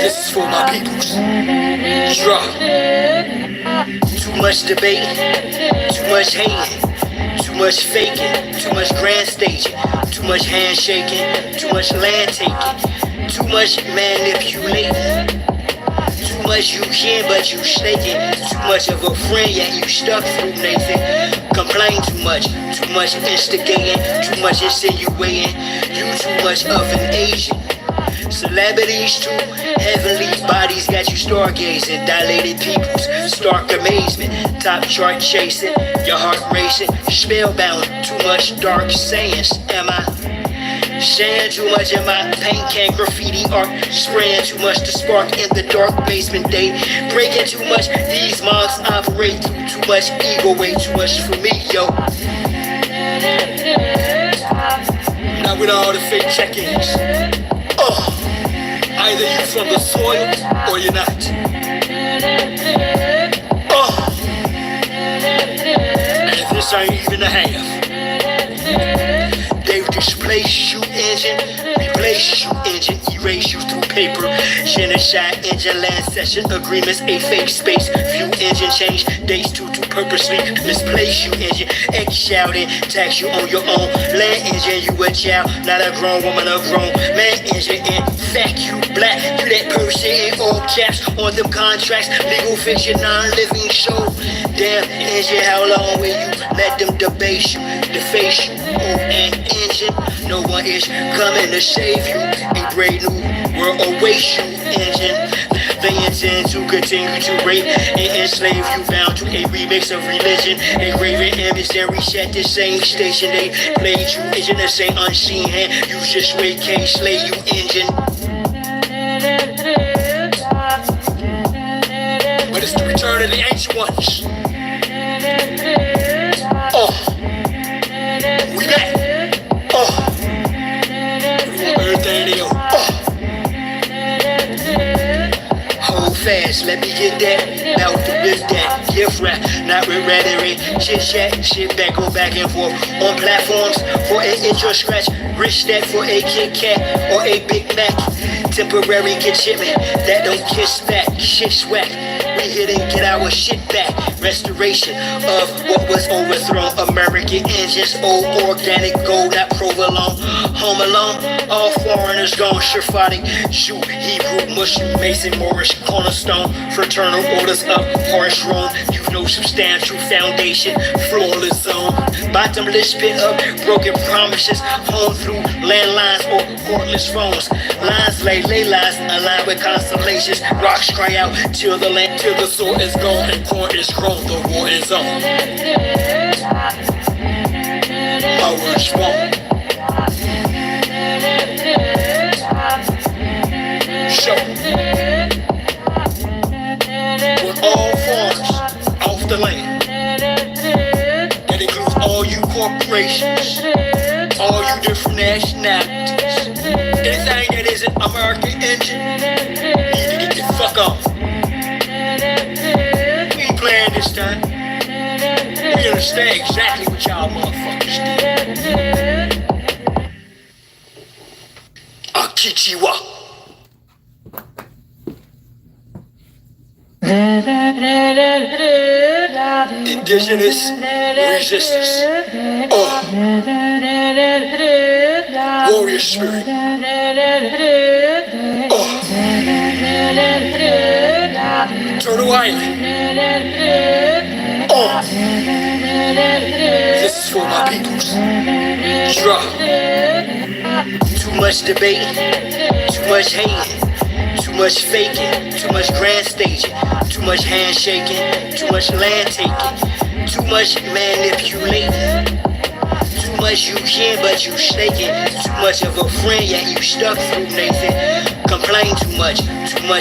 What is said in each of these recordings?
This is for my peoples. Jah. Too much debate, too much hating, too much faking, too much grand staging, too much handshaking, too much land taking, too much manipulating, too much you can but you snaking, too much of a friend yet you stuck through Nathan. Complain too much instigating, too much insinuating, you too much of an Asian. Celebrities too, heavenly bodies got you stargazing, dilated peoples, stark amazement, top chart chasing, your heart racing, spellbound, too much dark sayings. Am I saying too much in my paint can graffiti art, spraying too much to spark in the dark basement day, breaking too much, these monks operate through too much ego, way too much for me, yo. Now with all the fake check-ins, either you from the soil or you're not. And this ain't even a half. They displace you engine, replace you engine, erase you through paper. Genocide engine, land session agreements, a fake space. View engine change, dates to purposely misplace you engine. Egg shouting, tax you on your own. Land engine, you a child, not a grown woman, a grown man engine. In fact, you black, you that person in all caps on them contracts. Legal fiction, non-living show. Damn engine, how long will you let them debase you, deface you? Oh, an engine, no one is coming to save you. A brave new world awaits you, engine. They intend to continue to rape and enslave you, bound to a remix of religion. A graven image that reset the same station. They played you, engine, the same unseen hand. You just wait, can't slay you, engine. But it's the return of the ancient ones. We back. Everything they own. Hold fast, let me get that. About to rip that. Gift wrap, not with rhetoric. Chit chat, shit back, go back and forth. On platforms for an itch or scratch. Rich stack for a Kit Kat or a Big Mac. Temporary conshipment that don't kiss back. Shit swag. We here to get our shit back. Restoration of what was overthrown. American engines, old organic gold, not provolone. Home alone, all foreigners gone. Sephardic, Jew, Hebrew, Muslim, Mason, Moorish, cornerstone. Fraternal orders up, harsh Rome. You know substantial foundation, flawless zone. Bottomless pit of broken promises. Home through landlines or cordless phones. Lines lay lines, aligned with constellations. Rocks cry out till the land, till the soil is gone and corn is grown. The war is on. Power is wrong. Show. With all farms off the land. That includes all you corporations, all you different nationalities. Anything that isn't American engine, need to get the fuck off. We ain't playing this time. We understand exactly what y'all motherfuckers did. Akichiwa. Indigenous resistance. Warrior spirit. Turtle Island. This is for my peoples. Jah. Too much debate, too much hating, too much faking, too much grand staging, too much handshaking, too much land taking, too much manipulating, too much you can but you snaking, too much of a friend yet you stuck through Nathan. Complain too much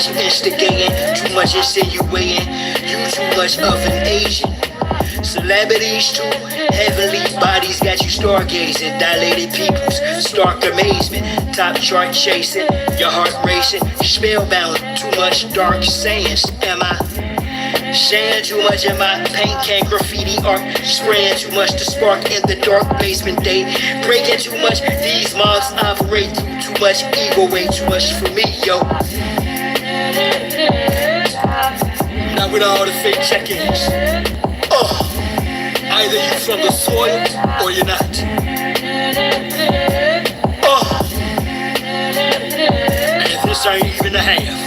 instigating, too much insinuating, you too much of an Asian. Celebrities too, heavenly bodies got you stargazing, dilated peoples, stark amazement, top chart chasing, your heart racing, spellbound, too much dark sayings. Am I Saying too much in my paint can graffiti art. Spraying too much to spark in the dark basement day. Breaking too much, these mobs operate through too much ego, way too much for me, yo. Not with all the fake check-ins. Either you from the soil or you're not. And this ain't even a half.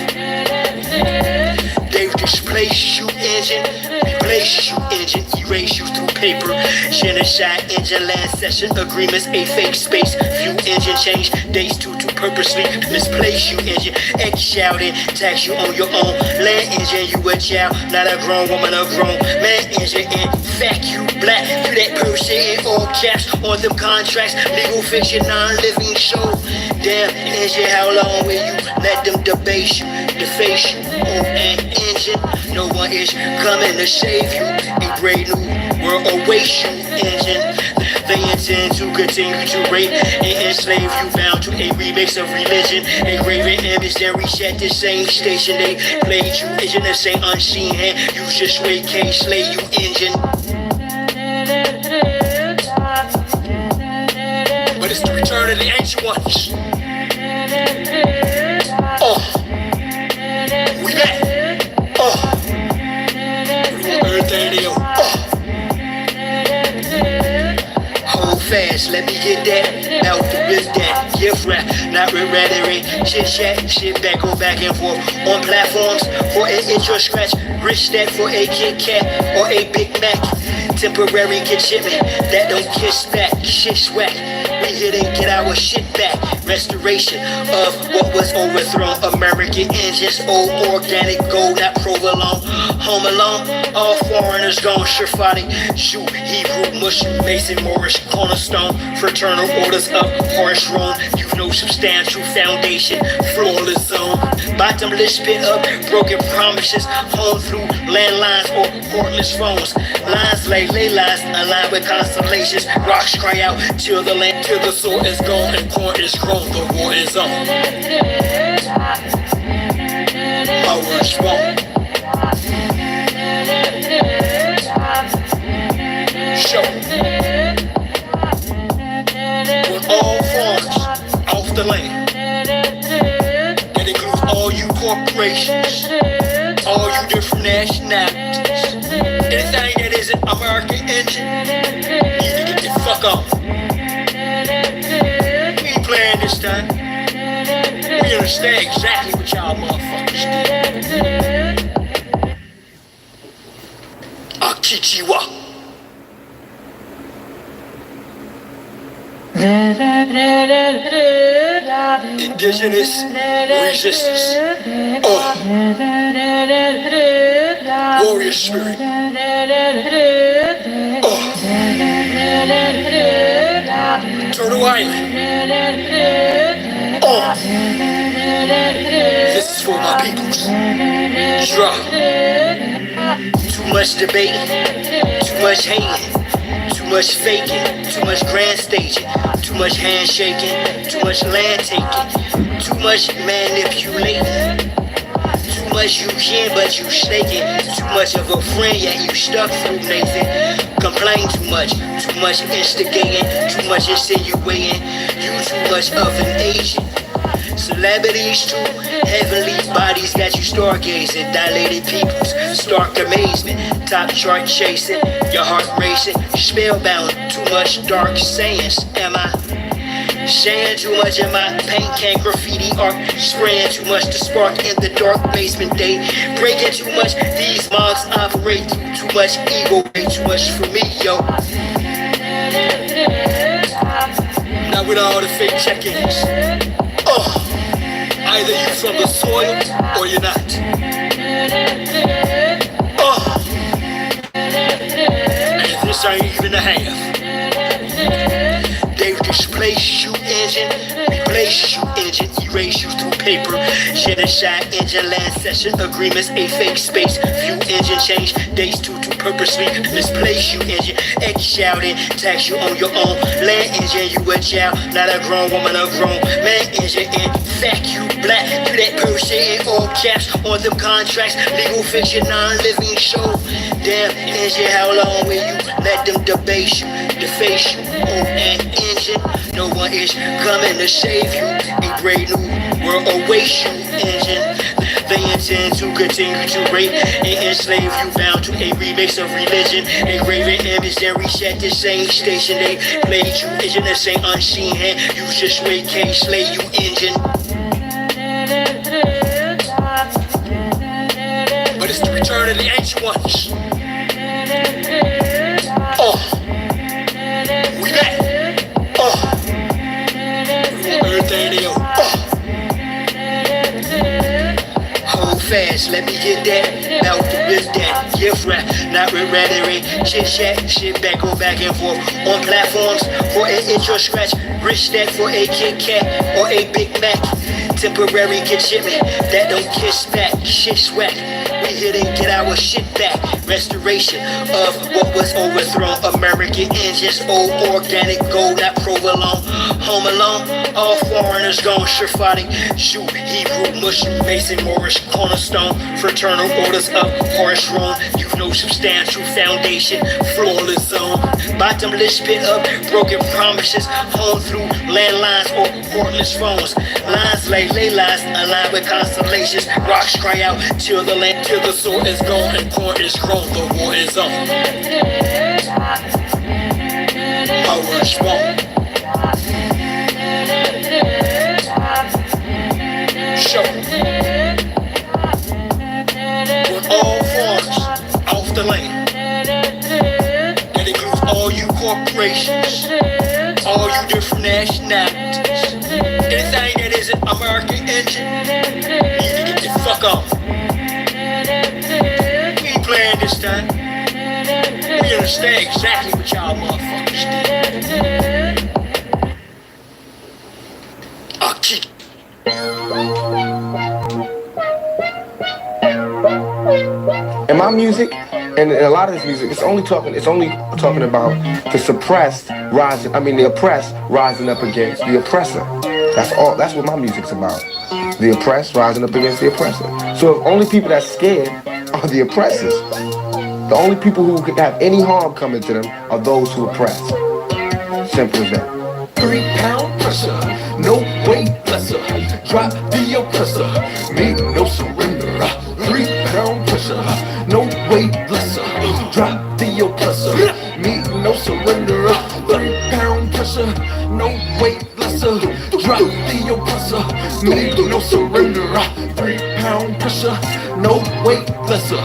They've displaced you, engine, replace you, engine, erase you through paper. Genocide, engine, land session agreements, a fake space. View engine, change days to purposely misplace you, engine. X shouting, tax you on your own. Land engine, you a child, not a grown woman, a grown man engine. In fact, you black, you that person in all caps on them contracts. Legal fiction, non-living show. Damn engine, how long will you let them debase you, deface you? Oh, and engine, no one is coming to save you. A great new world awaits you, engine. They intend to continue to rape and enslave you, bound to a remix of religion. A graven image that reach at the same station. They played you, engine, the same unseen hand. You just wait, can't slay you, engine. But it's the return of the ancient ones. We back. Everything they own. Hold fast, let me get that. Out the rip that. Gift rap, not with rhetoric. Chit chat, shit back, go back and forth. On platforms for an intro scratch. Rich that for a Kit Kat or a Big Mac. Temporary kid shipment that don't kiss back. Shit swag. We here to get our shit back. Restoration of what was overthrown. American engines, old organic gold, not provolone. Home alone, all foreigners gone. Surefire, shoot, Hebrew, Muslim, Mason, Morris, cornerstone. Fraternal orders up, harsh Rome. You've no substantial foundation, flawless zone. Bottomless pit up, broken promises. Home through landlines or cordless phones. Lines lay lines, aligned with constellations. Rocks cry out till the land, till the soil is gone and corn is grown. The war is on. My words wrong. Show. With all farms off the land. That includes all you corporations, all you different nationalities. Anything that isn't American engine, need to get the fuck off. We ain't playing this time. We understand exactly what y'all motherfuckers did. Akichiwa. Indigenous resistance. Warrior spirit. Turtle Island. This is for my peoples. Jah. Too much debate, too much hating, too much faking, too much grand staging, too much handshaking, too much land taking, too much manipulating. Too much you can, but you snaking. Too much of a friend, yet you stuck through Nathan. Complain too much instigating, too much insinuating. You too much of an agent. Celebrities too, heavenly bodies got you stargazing. Dilated peoples, stark amazement. Top chart chasing, your heart racing. Spellbound, too much dark sayings. Am I? Saying too much in my paint can graffiti art. Spraying too much to spark in the dark basement day. Breaking too much, these mobs operate through too much ego, way too much for me, yo. Not with all the fake check-ins. Either you from the soil or you're not. And this ain't even a half. They've displaced you, engine, replace you, engine, erase you through paper. Genocide, engine, land session agreements, a fake space. View engine, change days to purposely misplace you, engine. X shouting, tax you on your own. Land engine, you a child, not a grown woman, a grown man engine. In fact, you black, you that person Real shit in all caps on them contracts. Legal fiction, non-living show. Damn, engine, how long will you let them debase you, deface you? Oh, an engine, no one is coming to save you. A brave new world awaits you, engine. They intend to continue to rape and enslave you, bound to a remix of religion. A graven image, then reset the same station. They played you, engine, the same unseen hand. You just wait, can't slay you, engine. But it's the return of the ancient ones. We back. Everything they own. Hold fast, let me get that. About to rip that. Gift rap, not with rhetoric. Chit chat, shit back, go back and forth. On platforms for an intro scratch. Rich stack for a Kit Kat or a Big Mac. Temporary get shipment that don't kiss back. Shit swag. We here to get our shit back. Restoration of what was overthrown. American engines, old organic gold, not provolone. Home alone, all foreigners gone. Sure fighting, shoot, Hebrew, Muslim, Mason, Morris, cornerstone. Fraternal orders up, harsh wrong. You've no substantial foundation, flawless zone. Bottomless pit up, broken promises. Home through landlines or cordless phones. Lines lay lines, aligned with constellations. Rocks cry out till the land, till the soil is gone and corn is grown. The war is on. Power is strong. Show. With all farms off the land. That includes all you corporations, all you different nationalities. Anything that isn't American engine, you need to get the fuck off. We ain't playing this time. We understand exactly what y'all motherfuckers did. I'll keep. In my music, and in a lot of this music, it's only talking about the suppressed rising. I mean, the oppressed rising up against the oppressor. That's all. That's what my music's about. The oppressed rising up against the oppressor. So if only people that's scared are the oppressors. The only people who could have any harm coming to them are those who oppress. Simple as that. 3 pound pressure, no weight lesser. Drop the oppressor, make no surrender. 3 pound pressure, no weight lesser. Drop the oppressor, make no surrender. 3 pound pressure, no weight lesser. Drop the oppressor, make no surrender. 3 pound pressure, no weight lesser.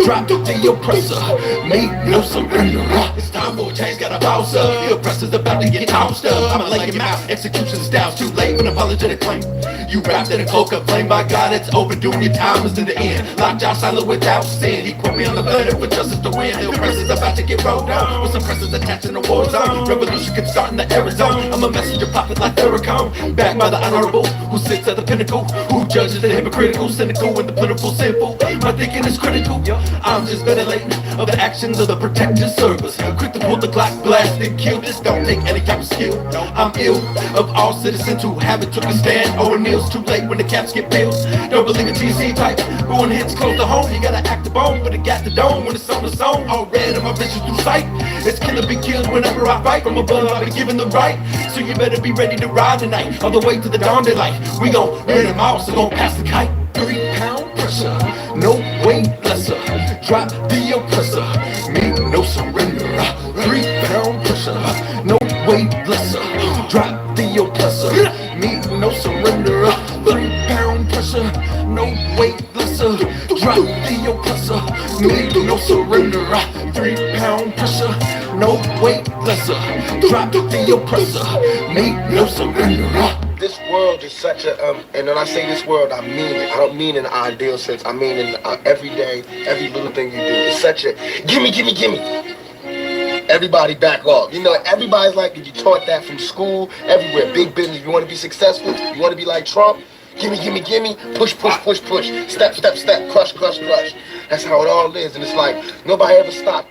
Drop the oppressor, make no surrender. It's time for a change, gotta bounce up. The oppressor's about to get tossed up. I'ma lay him out, execution style's too late for an apologetic claim. You wrapped in a cloak of flame, by God, it's overdue. Your time is to the end. Locked out, silent without sin. He quote me on the planet for justice to win. The oppressor's about to get rolled down with some pressers attached in the war zone. Revolution can start in the Arizona. I'm a messenger prophet like Farrakhan, backed by the honorable who sits at the pinnacle, who judges the hypocritical, cynical, and the political simple. My thinking is critical. I'm just ventilating of the actions of the protective service. Quick to pull the clock, blast and kill. This don't take any type of skill. I'm ill of all citizens who haven't took a stand. Oh, and it's too late when the caps get peeled. Don't believe in TC type. Going hits close to home. You gotta act the bone, but it got the dome when it's on the zone. All red in my vision through sight. It's killer be killed whenever I fight. From above, I've been given the right. So you better be ready to ride tonight. All the way to the dawn daylight. We gon' burn them out, so gon' pass the kite. 3 pound pressure, no weight lesser. Drop the oppressor, make no surrender. 3 pound pressure, no weight lesser. Drop the oppressor, make no surrender. 3 pound pressure, no weight lesser. Drop the oppressor, make no surrender. 3 pound pressure, no weight lesser. Drop the oppressor, make no surrender. This world is such a, and when I say this world, I mean it. I don't mean in an ideal sense. I mean in every day, every little thing you do. It's such a, gimme, gimme, gimme. Everybody back off. You know, everybody's like, you taught that from school, everywhere. Big business, you want to be successful, you want to be like Trump, gimme, gimme, gimme, push, push, push, push, step, step, step, crush, crush, crush. That's how it all is, and it's like, nobody ever stopped.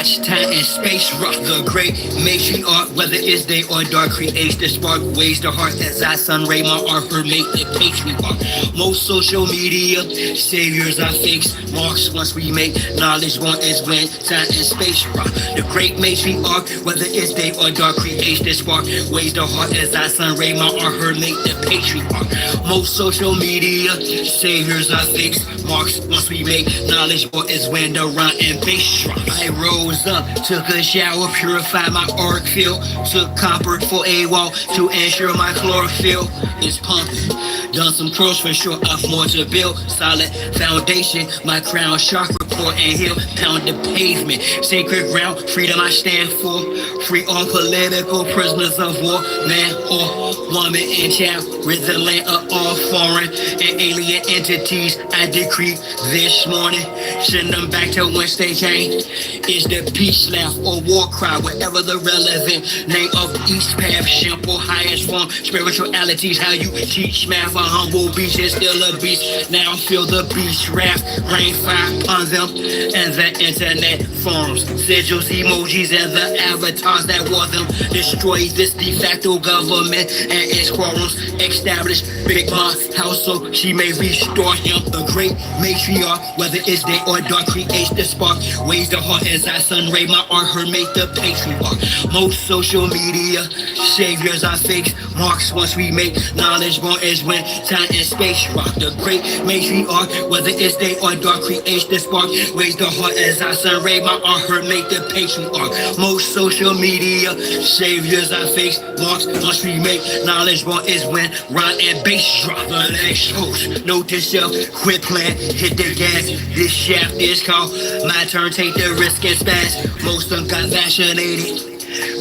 much time and space rock. The great matriarch, whether it's day or dark, creates the spark, weighs the heart as I sun ray my art, her make the patriarch. Most social media saviors are fakes, marks once we make knowledge one is when time and space rock. The great matriarch, whether it's day or dark, creates the spark, weighs the heart as I sun ray my art, her make the patriarch. Most social media saviors are fakes, marks once we make knowledge one is when the rhyme and bass drop. I rose up, took a shower, purified my auric field, took copper for a wall to ensure my chlorophyll is pumping. Done some pros for sure, I've more to build. Solid foundation, my crown chakra core and hill. Pound the pavement, sacred ground, freedom I stand for. Free all political prisoners of war, man or woman and child. Rid the land of all foreign and alien entities. I decree this morning, send them back to whence they came. Is the peace laugh or war cry, whatever the relevant name of each path, simple highest form, spiritualities, how you teach math. A humble beach is still a beast. Now feel the beach raft, rain fire on them and the internet forums, sigils, emojis, and the avatars that wore them. Destroy this de facto government and its quorums. Establish Big Mom's house so she may restore him. The great matriarch, whether it's day or dark, creates the spark, weighs the heart as I sun ray my art, her make the patriarch. Most social media saviors are fakes, marks once we make knowledge born is when time and space rock. The great matriarch, whether it's day or dark, creates the spark, weighs the heart as I sun ray my art, her make the patriarch. Most social media saviors are fakes, marks once we make knowledge born is when rhyme and bass drop. The next host, note to self, quit playing, hit the gas. This shaft is called my turn, take the risk and spaz. Most of them got vaccinated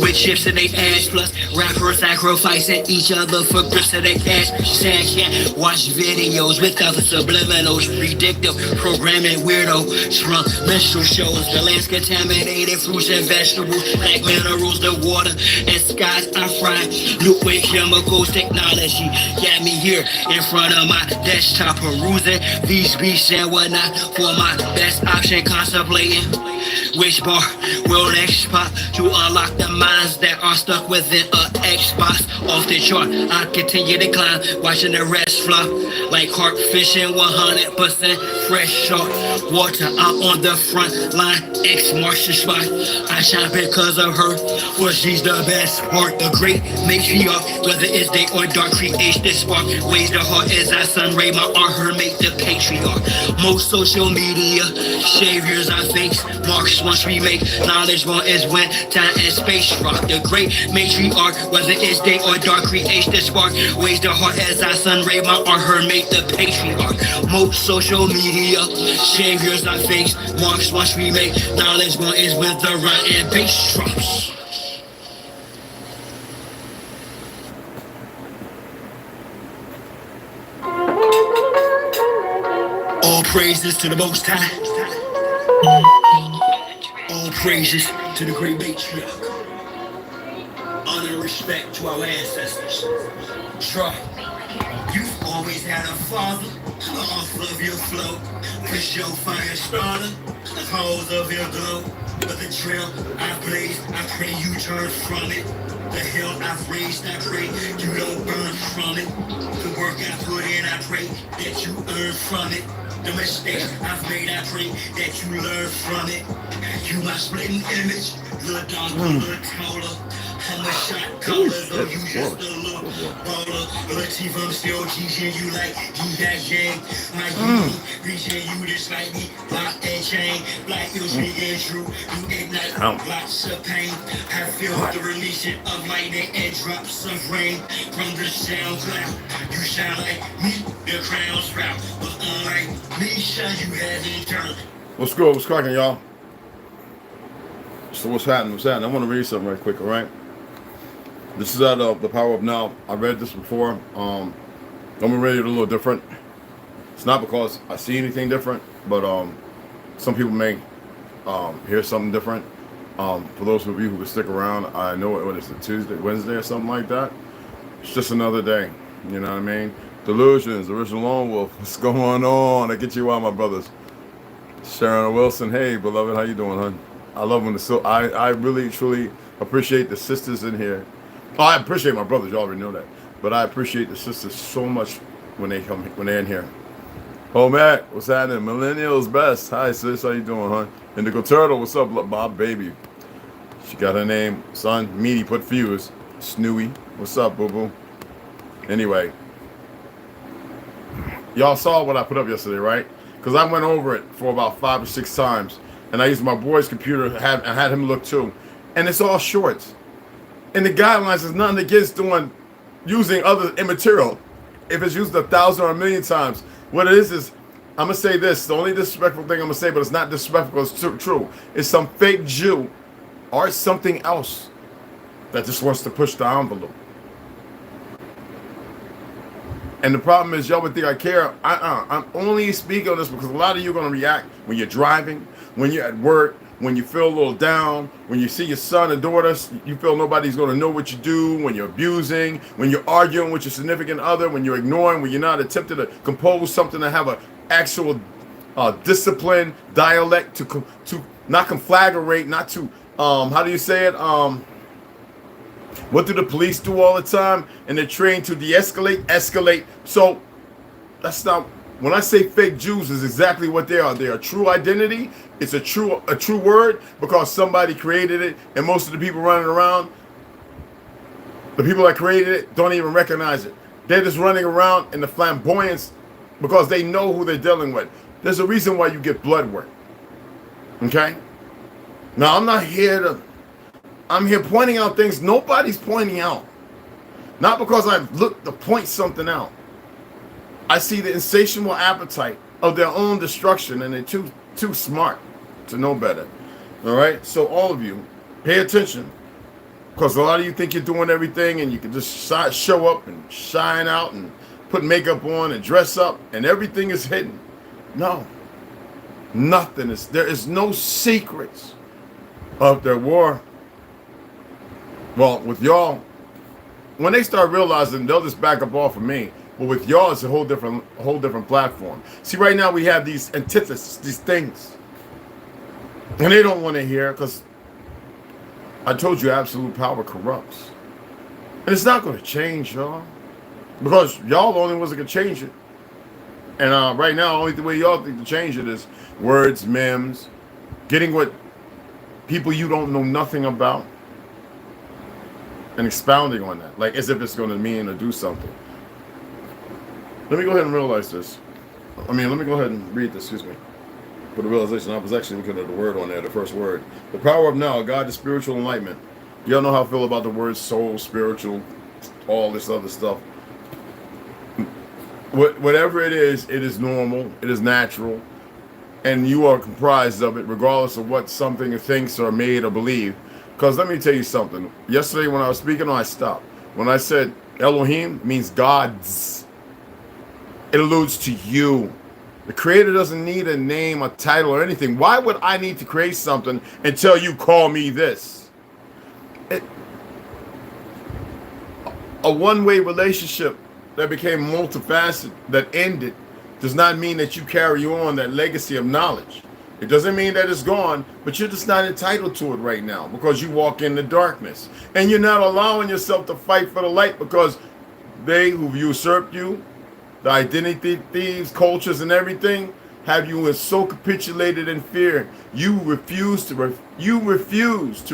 with chips in their ass, plus rappers sacrificing each other for grips of their cash. Sad cat, watch videos with other subliminals, predictive programming, weirdo, shrunk menstrual shows. The land's contaminated, fruits and vegetables, black minerals, the water and skies I fry. Liquid chemicals, technology got me here in front of my desktop, perusing these beats and whatnot for my best option, contemplating which bar will next pop to unlock the minds that are stuck within a Xbox off the chart. I continue to climb, watching the rest flop like carp fishing, 100% fresh shark water. I'm on the front line, X marks the spot. I shine because of her, for she's the best part. The great matriarch, whether it's day or dark, creates the spark, weighs the heart as I sun ray my art, her make the patriarch. Most social media saviors are fakes, marks once we make knowledge born is when time and space rock. The great matriarch, whether it's day or dark, creates the spark, weighs the heart as I sun ray my art, her make the patriarch. Most social media saviors are fakes, marks once we make knowledge born is when the rhyme and bass drops. All praises to the Most High. All praises to the great matriarch. Honor and respect to our ancestors. Jah, you've always had a father, off of your flow. Push your fire starter, the cause of your glow. But the trail I've blazed, I pray you turn from it. The hill I've raised, I pray you don't burn from it. The work I put in, I pray that you earn from it. The mistakes I've made, I pray that you learn from it. You my splitting image, little darker, little taller. I'm a shot caller, though you just a little baller. Latif, I'm still teaching you like Yang. My you reaching you just like me, lock and chain. Black you speaking true, you ignite lots of pain. I feel the releasing of lightning and drops of rain from the sound cloud. You shine like me, the crown sprout. But unlike me, shine you haven't turned. What's good? What's cracking, y'all? So what's happening? What's happening? I want to read something right quick, all right? This is out of The Power of Now. I read this before. I'm gonna read it a little different. It's not because I see anything different, but some people may hear something different. For those of you who can stick around, I know what is it, Tuesday, Wednesday, or something like that. It's just another day. You know what I mean? Delusions, original lone wolf. What's going on? I get you out, my brothers. Sharon Wilson, hey, beloved, how you doing, hon? I love when I really truly appreciate the sisters in here. Oh, I appreciate my brothers. You already know that, but I appreciate the sisters so much when they're in here. Oh, Mac, what's happening? Millennials best. Hi, sis. How you doing, huh? Indigo Turtle, what's up, Bob baby? She got her name, son. Meaty put fuse. Snooey, what's up, boo boo? Anyway, y'all saw what I put up yesterday, right? Because I went over it for about 5 or 6 times, and I used my boy's computer and had him look too, and it's all shorts. And the guidelines is nothing against using other immaterial. If it's used 1,000 or 1,000,000 times, what it is I'm gonna say this. The only disrespectful thing I'm gonna say, but it's not disrespectful. It's true. It's some fake Jew, or it's something else that just wants to push the envelope. And the problem is, y'all would think I care. I'm only speaking on this because a lot of you are going to react when you're driving, when you're at work, when you feel a little down, when you see your son and daughter, you feel nobody's going to know what you do, when you're abusing, when you're arguing with your significant other, when you're ignoring, when you're not attempting to compose something to have an actual discipline, dialect, to not conflagrate, not to, how do you say it? What do the police do all the time? And they're trained to de-escalate, escalate. So that's not, when I say fake Jews, is exactly what they are. They are true identity. It's a true word because somebody created it, and most of the people running around, the people that created it, don't even recognize it. They're just running around in the flamboyance because they know who they're dealing with. There's a reason why you get blood work. Okay? Now, I'm here pointing out things nobody's pointing out. Not because I've looked to point something out. I see the insatiable appetite of their own destruction, and they're too smart to know better. All right? So all of you, pay attention. Because a lot of you think you're doing everything, and you can just show up and shine out and put makeup on and dress up, and everything is hidden. No. Nothing is. There is no secrets of their war. Well, with y'all, when they start realizing, they'll just back up off of me. But with y'all, it's a whole different platform. See, right now we have these antitheses, these things, and they don't want to hear because I told you absolute power corrupts, and it's not going to change, y'all, because y'all the only ones that can change it. And right now, the only way y'all think to change it is words, memes, getting what people you don't know nothing about, and expounding on that, like as if it's going to mean or do something. Let me go ahead and realize this. Let me go ahead and read this, excuse me. For the realization, I was actually looking at the word on there, the first word. The power of now, God is spiritual enlightenment. Y'all know how I feel about the word soul, spiritual, all this other stuff. Whatever it is normal, it is natural, and you are comprised of it, regardless of what something thinks or made or believe. Because let me tell you something. Yesterday when I was speaking, I stopped. When I said Elohim means gods, it alludes to you. The creator doesn't need a name, a title, or anything. Why would I need to create something until you call me this? A one-way relationship that became multifaceted, that ended, does not mean that you carry on that legacy of knowledge. It doesn't mean that it's gone, but you're just not entitled to it right now because you walk in the darkness. And you're not allowing yourself to fight for the light because they who've usurped you, the identity thieves, cultures, and everything, have you so capitulated in fear. You refuse to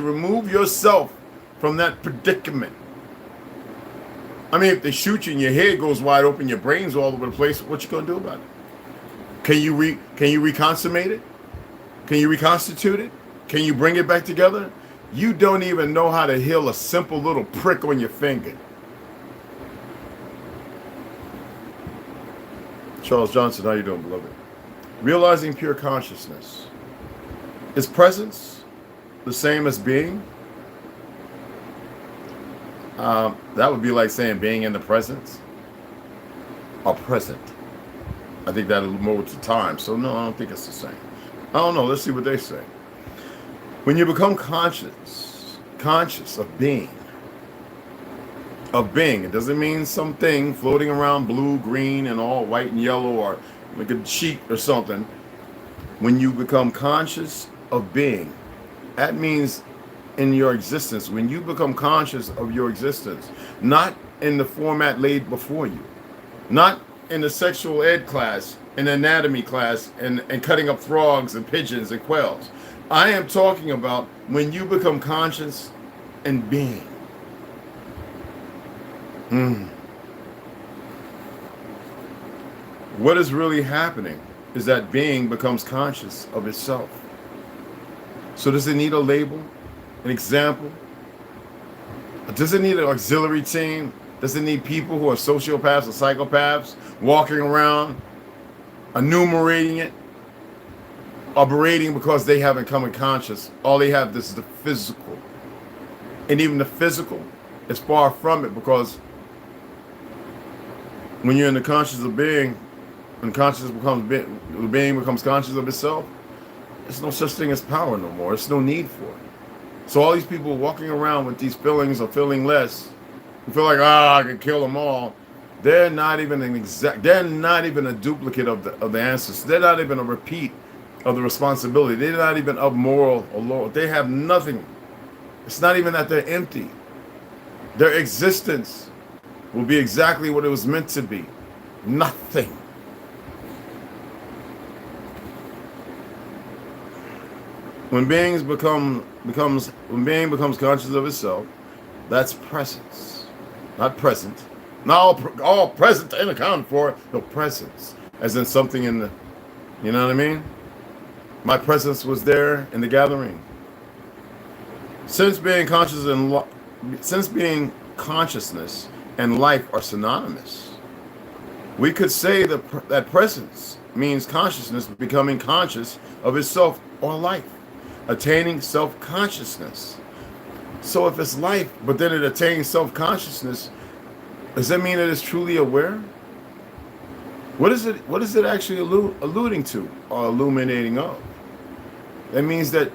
remove yourself from that predicament. I mean, if they shoot you and your head goes wide open, your brain's all over the place, what you gonna do about it? Can you reconsummate it? Can you reconstitute it? Can you bring it back together? You don't even know how to heal a simple little prick on your finger. Charles Johnson, how you doing, beloved? Realizing pure consciousness. Is presence the same as being? That would be like saying being in the presence or present. I think that'll move to time. So no, I don't think it's the same. I don't know. Let's see what they say. When you become conscious of being, it doesn't mean something floating around blue, green, and all white and yellow, or like a sheet or something. When you become conscious of being, That means in your existence, when you become conscious of your existence, not in the format laid before you, not in the sexual ed class, in the anatomy class, and cutting up frogs and pigeons and quails. I am talking about when you become conscious and being. What is really happening is that being becomes conscious of itself. So does it need a label, an example? Does it need an auxiliary team? Does it need people who are sociopaths or psychopaths walking around, enumerating it, or berating because they haven't come in conscious? All they have is the physical. And even the physical is far from it, because when you're in the conscious of being, when consciousness becomes the being becomes conscious of itself, there's no such thing as power no more. There's no need for it. So all these people walking around with these feelings of feeling less, who feel like, I can kill them all, they're not even they're not even a duplicate of the ancestors. They're not even a repeat of the responsibility. They're not even of moral or law. They have nothing. It's not even that they're empty. Their existence will be exactly what it was meant to be. Nothing. When being becomes conscious of itself, that's presence, not present. Not all present and accounted for, no presence, as in something in the, you know what I mean? My presence was there in the gathering. Since being consciousness and life are synonymous, we could say that presence means consciousness becoming conscious of itself or life, attaining self-consciousness. So if it's life, but then it attains self-consciousness, does that mean it is truly aware? What is it actually alluding to or illuminating of? That means that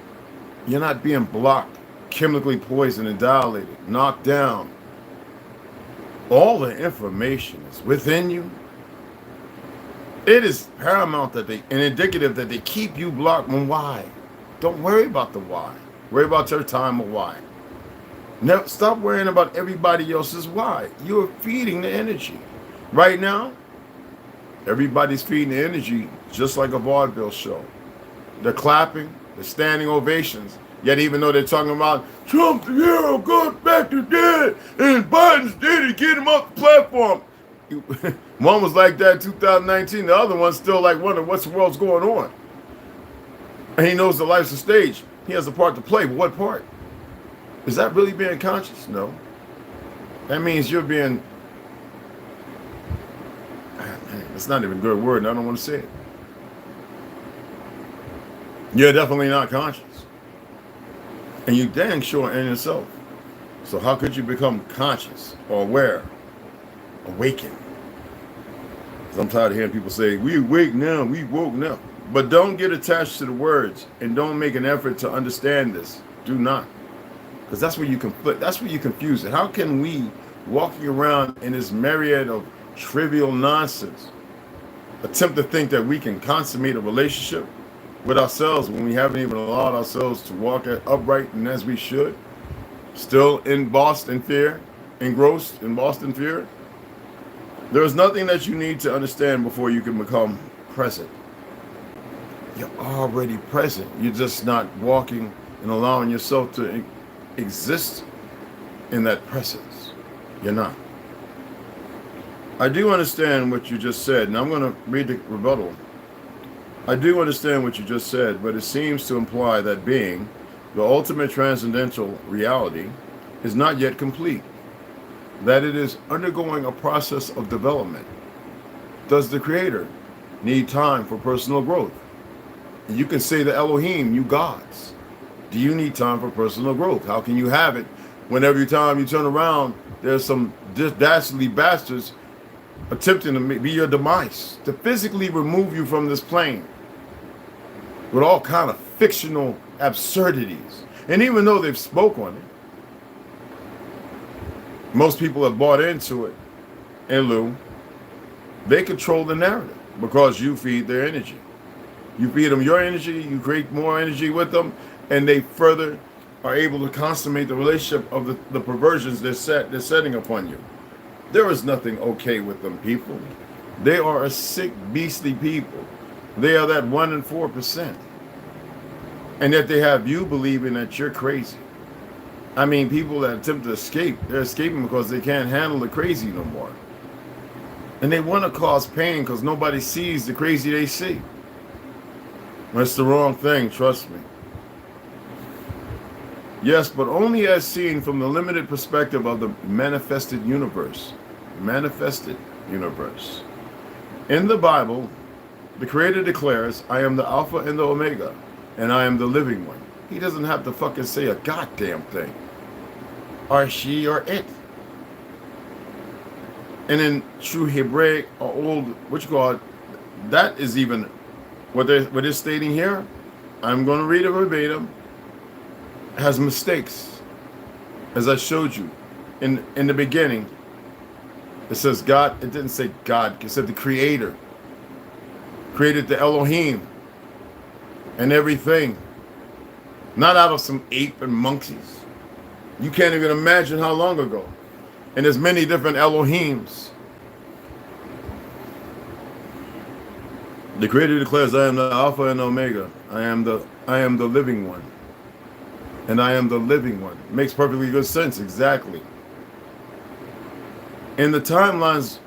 you're not being blocked, chemically poisoned and dilated, knocked down. All the information is within you. It is paramount and indicative that they keep you blocked. And why? Don't worry about the why. Worry about your time of why. Now, stop worrying about everybody else's why. You're feeding the energy. Right now, everybody's feeding the energy just like a vaudeville show. They're clapping, they're standing ovations. Yet even though they're talking about Trump the hero goes back to dead and Biden's dead to get him off the platform. One was like that in 2019. The other one's still like wondering what's the world's going on. And he knows that life's a stage. He has a part to play, but what part? Is that really being conscious? No. That means you're being, it's not even a good word and I don't want to say it. You're definitely not conscious. And you dang sure in yourself. So how could you become conscious or aware, awaken? Because I'm tired of hearing people say, we awake now, we woke now. But don't get attached to the words and don't make an effort to understand this. Do not. Because that's where you conflict. That's where you confuse it. How can we, walking around in this myriad of trivial nonsense, attempt to think that we can consummate a relationship with ourselves when we haven't even allowed ourselves to walk upright and as we should? Still embossed in fear, engrossed in Boston fear. There is nothing that you need to understand before you can become present. You're already present. You're just not walking and allowing yourself to exist in that presence. You're not. I do understand what you just said, and I'm going to read the rebuttal. I do understand what you just said, but it seems to imply that being, the ultimate transcendental reality, is not yet complete, that it is undergoing a process of development. Does the Creator need time for personal growth? And you can say to Elohim, you gods, do you need time for personal growth? How can you have it when every time you turn around, there's some dastardly bastards attempting to be your demise, to physically remove you from this plane with all kind of fictional absurdities? And even though they've spoke on it, most people have bought into it. And Lou, they control the narrative because you feed their energy. You feed them your energy, you create more energy with them, and they further are able to consummate the relationship of the perversions they're setting upon you. There is nothing okay with them people. They are a sick, beastly people. They are that 1 in 4%. And yet they have you believing that you're crazy. I mean, people that attempt to escape, they're escaping because they can't handle the crazy no more. And they want to cause pain because nobody sees the crazy they see. That's the wrong thing, trust me. Yes, but only as seen from the limited perspective of the manifested universe. Manifested universe. In the Bible, the Creator declares, I am the Alpha and the Omega, and I am the living one. He doesn't have to fucking say a goddamn thing. Or she or it. And in true Hebraic or old, what you call it, that is even what they're stating here. I'm going to read it verbatim. Has mistakes, as I showed you in the beginning. It says God. It didn't say God. It said the Creator created the Elohim and everything, not out of some ape and monkeys. You can't even imagine how long ago. And there's many different Elohims. The Creator declares, I am the Alpha and Omega. I am the living one. And I am the living one. Makes perfectly good sense, exactly. In the timelines,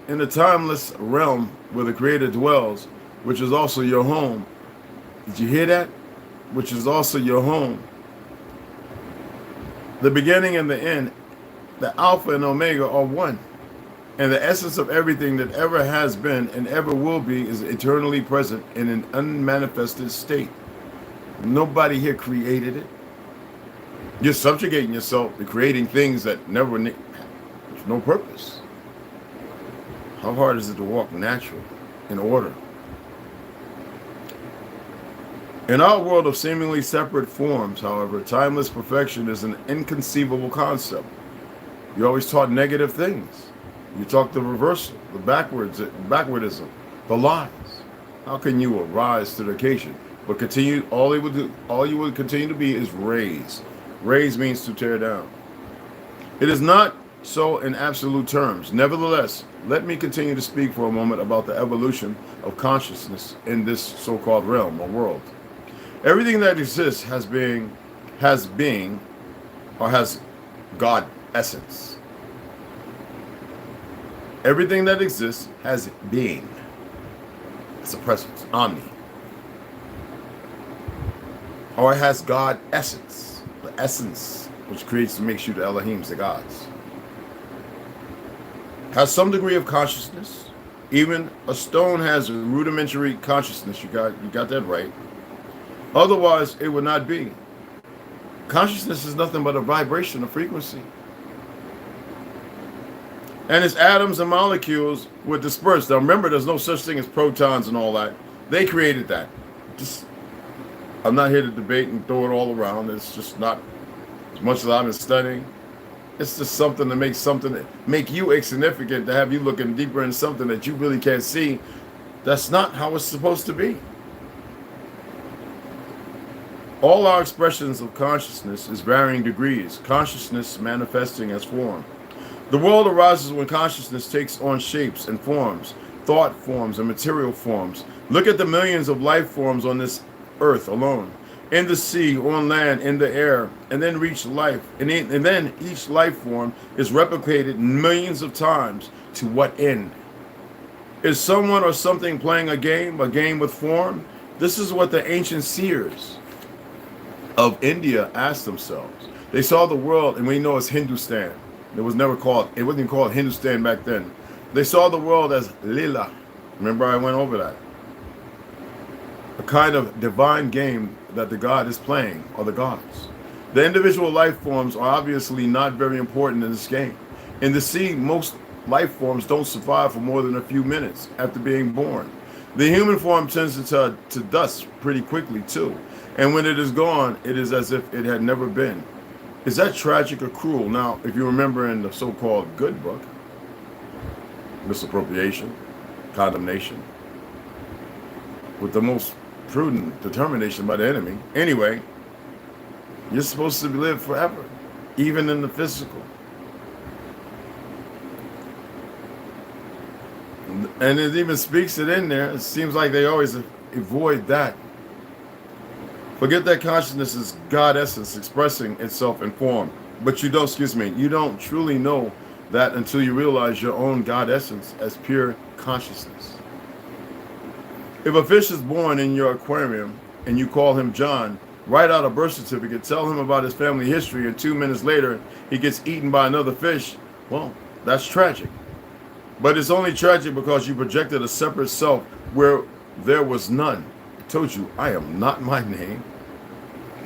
in the timeless realm where the Creator dwells, which is also your home. Did you hear that? Which is also your home. The beginning and the end, the Alpha and Omega are one. And the essence of everything that ever has been and ever will be is eternally present in an unmanifested state. Nobody here created it. You're subjugating yourself to creating things that never, there's no purpose. How hard is it to walk natural, in order? In our world of seemingly separate forms, however, timeless perfection is an inconceivable concept. You're always taught negative things. You talk the reversal, the backwardism, the lies. How can you arise to the occasion? But continue, all you would continue to be is raise. Raise means to tear down. It is not so in absolute terms. Nevertheless, let me continue to speak for a moment about the evolution of consciousness in this so-called realm or world. Everything that exists has God essence. Everything that exists has being. It's a presence, omni. Or it has God essence, the essence which creates and makes you the Elohims, the gods. Has some degree of consciousness. Even a stone has a rudimentary consciousness. You got that right. Otherwise, it would not be. Consciousness is nothing but a vibration, a frequency. And its atoms and molecules were dispersed. Now remember, there's no such thing as protons and all that. They created that. I'm not here to debate and throw it all around. It's just not, as much as I've been studying, it's just something to make you insignificant, to have you looking deeper into something that you really can't see. That's not how it's supposed to be. All our expressions of consciousness is varying degrees, consciousness manifesting as form. The world arises when consciousness takes on shapes and forms, thought forms and material forms. Look at the millions of life forms on this earth alone, in the sea, on land, in the air, and then reach life. And then each life form is replicated millions of times. To what end? Is someone or something playing a game with form? This is what the ancient seers of India asked themselves. They saw the world, and we know it's Hindustan. It wasn't even called Hindustan back then. They saw the world as Lila. Remember I went over that. A kind of divine game that the God is playing, or the gods. The individual life forms are obviously not very important in this game. In the sea, most life forms don't survive for more than a few minutes after being born. The human form tends to dust pretty quickly too. And when it is gone, it is as if it had never been. Is that tragic or cruel? Now, if you remember in the so-called good book, misappropriation, condemnation, with the most prudent determination by the enemy. Anyway, You're supposed to live forever, even in the physical. And it even speaks it in there. It seems like they always avoid that. Forget that consciousness is God essence expressing itself in form. But you don't, you don't truly know that until you realize your own God essence as pure consciousness. If a fish is born in your aquarium and you call him John, write out a birth certificate, tell him about his family history, and 2 minutes later he gets eaten by another fish, well, that's tragic. But it's only tragic because you projected a separate self where there was none. I told you, I am not my name.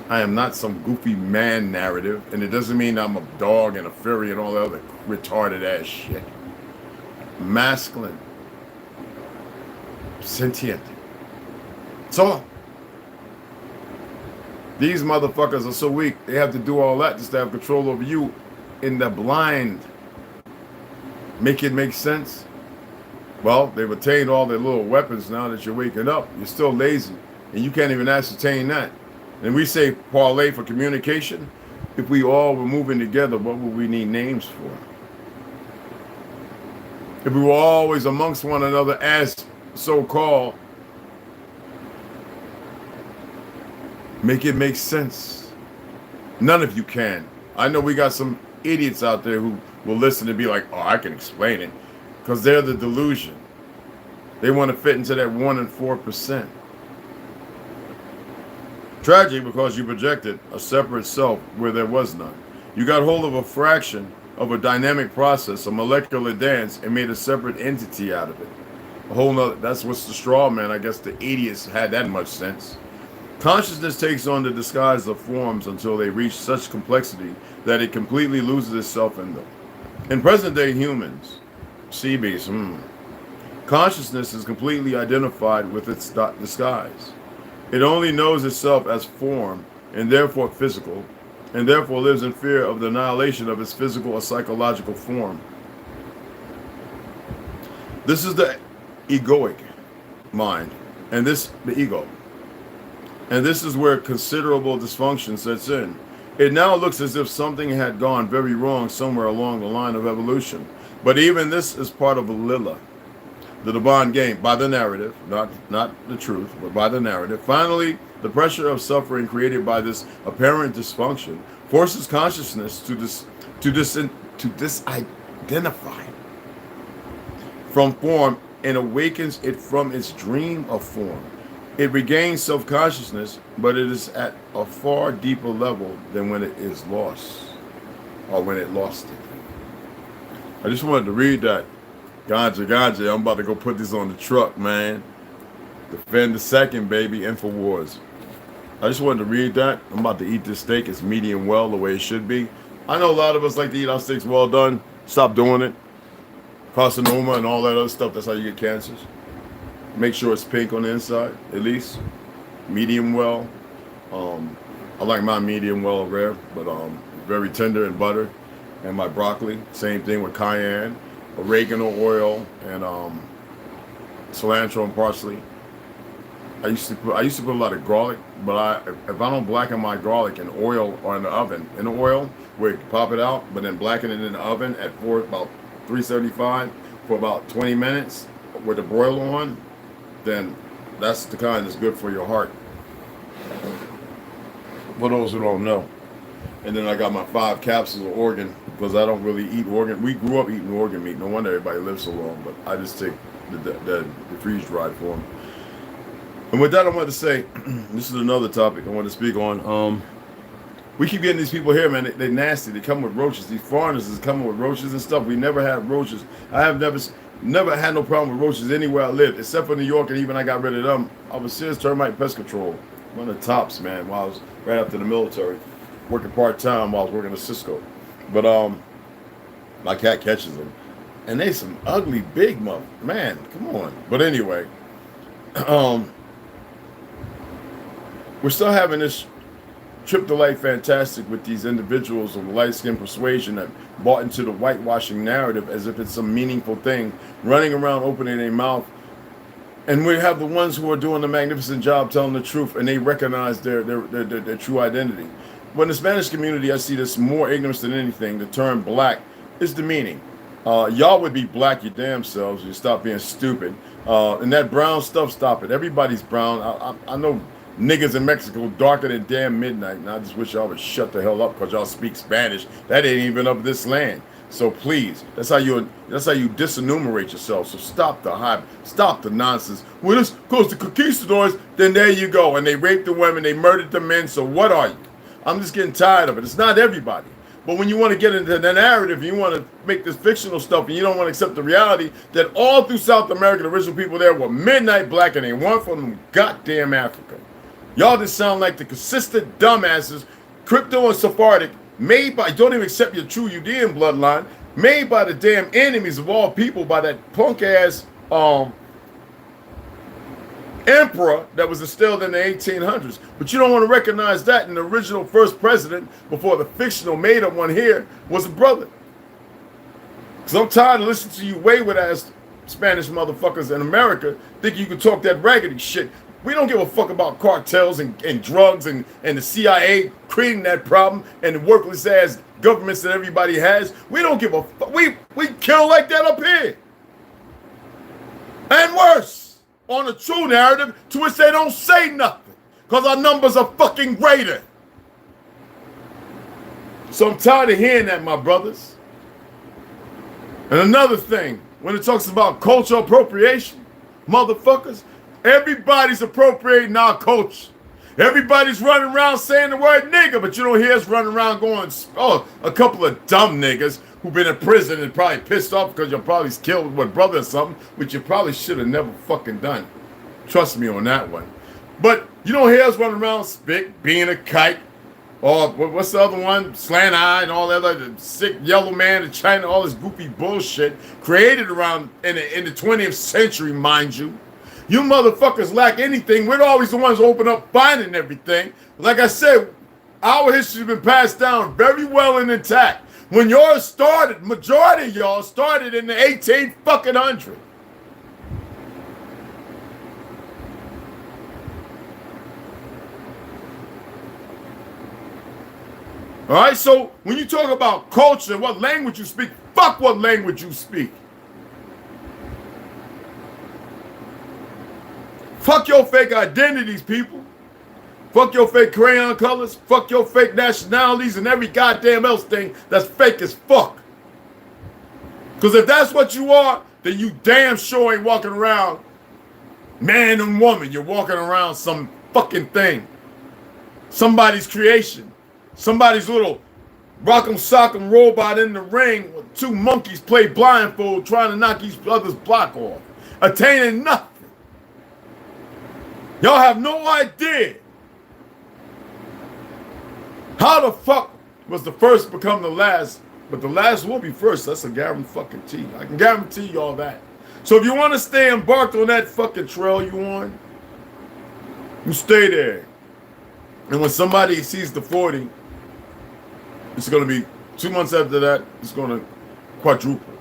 I am not some goofy man narrative, and it doesn't mean I'm a dog and a fairy and all that other retarded ass shit. Masculine. Sentient. That's all. These motherfuckers are so weak, they have to do all that just to have control over you in the blind. Make it make sense? Well, they've attained all their little weapons now that you're waking up. You're still lazy, and you can't even ascertain that. And we say parlay for communication. If we all were moving together, what would we need names for? If we were always amongst one another as so-called, make it make sense. None of you can. I know we got some idiots out there who will listen and be like, oh, I can explain it. Because they're the delusion. They want to fit into that 1 and 4%. Tragic because you projected a separate self where there was none. You got hold of a fraction of a dynamic process, a molecular dance, and made a separate entity out of it. A whole nother, that's what's the straw man. I guess the idiots had that much sense. Consciousness takes on the disguise of forms until they reach such complexity that it completely loses itself in them. In present day humans, CBs, consciousness is completely identified with its disguise. It only knows itself as form and therefore physical, and therefore lives in fear of the annihilation of its physical or psychological form. This is the egoic mind, and the ego. And this is where considerable dysfunction sets in. It now looks as if something had gone very wrong somewhere along the line of evolution. But even this is part of a Lila, the divine game, by the narrative, not the truth, but by the narrative. Finally, the pressure of suffering created by this apparent dysfunction forces consciousness to disidentify from form and awakens it from its dream of form. It regains self-consciousness, but it is at a far deeper level than when it is lost, or when it lost it. I just wanted to read that. Ganja, I'm about to go put this on the truck, man. Defend the second, baby, Infowars. I just wanted to read that. I'm about to eat this steak. It's medium well, the way it should be. I know a lot of us like to eat our steaks well done. Stop doing it. Carcinoma and all that other stuff, that's how you get cancers. Make sure it's pink on the inside, at least. Medium well. I like my medium well rare, but very tender and butter. And my broccoli, same thing with cayenne, oregano oil, and cilantro and parsley. I used to put a lot of garlic, but if I don't blacken my garlic in oil or in the oven, in the oil, where you can pop it out, but then blacken it in the oven at about 375 for about 20 minutes with the broiler on, then that's the kind that's good for your heart. For those who don't know. And then I got my 5 capsules of organ, because I don't really eat organ. We grew up eating organ meat. No wonder everybody lives so long, but I just take the freeze-dried form. And with that, I wanted to say, this is another topic I want to speak on. We keep getting these people here, man. They're nasty. They come with roaches. These foreigners is coming with roaches and stuff. We never had roaches. I have never had no problem with roaches anywhere I lived, except for New York, and even I got rid of them. I was serious termite pest control. One of the tops, man, while I was right after the military, working part-time while I was working at Cisco. But my cat catches them. And they some ugly big man, come on. But anyway, we're still having this trip to light fantastic with these individuals of light skin persuasion that bought into the whitewashing narrative as if it's some meaningful thing, running around opening their mouth. And we have the ones who are doing the magnificent job telling the truth, and they recognize their true identity. when the Spanish community, I see this more ignorance than anything. The term black is demeaning. Y'all would be black your damn selves. You stop being stupid. And that brown stuff, stop it. Everybody's brown. I know niggas in Mexico darker than damn midnight, and I just wish y'all would shut the hell up because y'all speak Spanish. That ain't even of this land. So please, that's how you disenumerate yourself. So stop the hype, stop the nonsense. Well, this goes to conquistadors, then there you go. And they raped the women, they murdered the men. So what are you? I'm just getting tired of it. It's not everybody. But when you want to get into the narrative, you want to make this fictional stuff, and you don't want to accept the reality that all through South America, the original people there were midnight black, and they weren't from goddamn Africa. Y'all just sound like the consistent dumbasses, crypto and Sephardic, made by, don't even accept your true Judean bloodline, made by the damn enemies of all people, by that punk-ass emperor that was instilled in the 1800s. But you don't want to recognize that in the original first president, before the fictional made-up one here, was a brother. Because I'm tired of listening to you wayward-ass Spanish motherfuckers in America thinking you can talk that raggedy shit. We don't give a fuck about cartels and drugs and the CIA creating that problem and the worthless ass governments that everybody has. We don't give a fuck. We kill like that up here. And worse, on a true narrative to which they don't say nothing because our numbers are fucking greater. So I'm tired of hearing that, my brothers. And another thing, when it talks about cultural appropriation, motherfuckers, everybody's appropriating our culture. Everybody's running around saying the word nigga, but you don't hear us running around going, oh, a couple of dumb niggas who've been in prison and probably pissed off because you probably killed one brother or something, which you probably should have never fucking done. Trust me on that one. But you don't hear us running around spit, being a kite, or what's the other one? Slant eye and all that other sick yellow man in China, all this goofy bullshit created around in the 20th century, mind you. You motherfuckers lack anything. We're always the ones who open up finding everything. Like I said, our history's been passed down very well and intact. When yours started, majority of y'all started in the 1800s. All right, so when you talk about culture, what language you speak, fuck what language you speak. Fuck your fake identities, people. Fuck your fake crayon colors. Fuck your fake nationalities and every goddamn else thing that's fake as fuck. Because if that's what you are, then you damn sure ain't walking around man and woman. You're walking around some fucking thing. Somebody's creation. Somebody's little rock'em sock'em robot in the ring with two monkeys play blindfold trying to knock each other's block off. Attaining nothing. Y'all have no idea how the fuck was the first become the last, but the last will be first. That's a guarantee. I can guarantee y'all that. So if you want to stay embarked on that fucking trail you on, you stay there. And when somebody sees the 40, it's going to be 2 months after that, it's going to quadruple.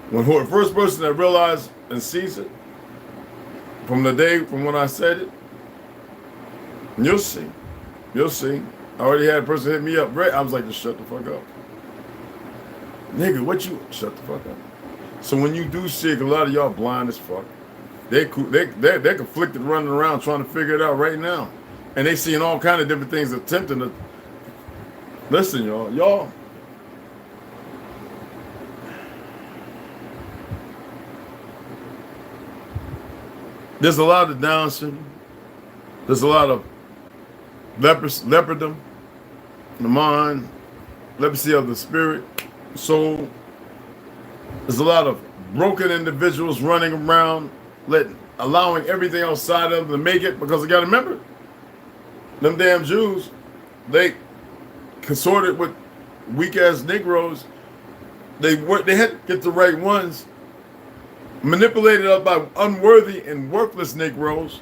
When the first person that realizes and sees it, from the day from when I said it, you'll see. You'll see. I already had a person hit me up. I was like, just shut the fuck up. Nigga, what you? Shut the fuck up. So when you do shit, a lot of y'all blind as fuck. They're conflicted running around trying to figure it out right now. And they seeing all kind of different things attempting to. Listen, y'all. There's a lot of Down syndrome. There's a lot of leopardom, the mind, leprosy of the spirit, soul. There's a lot of broken individuals running around, allowing everything outside of them to make it, because you got to remember, them damn Jews, they consorted with weak-ass Negroes. They had to get the right ones, manipulated up by unworthy and worthless Negroes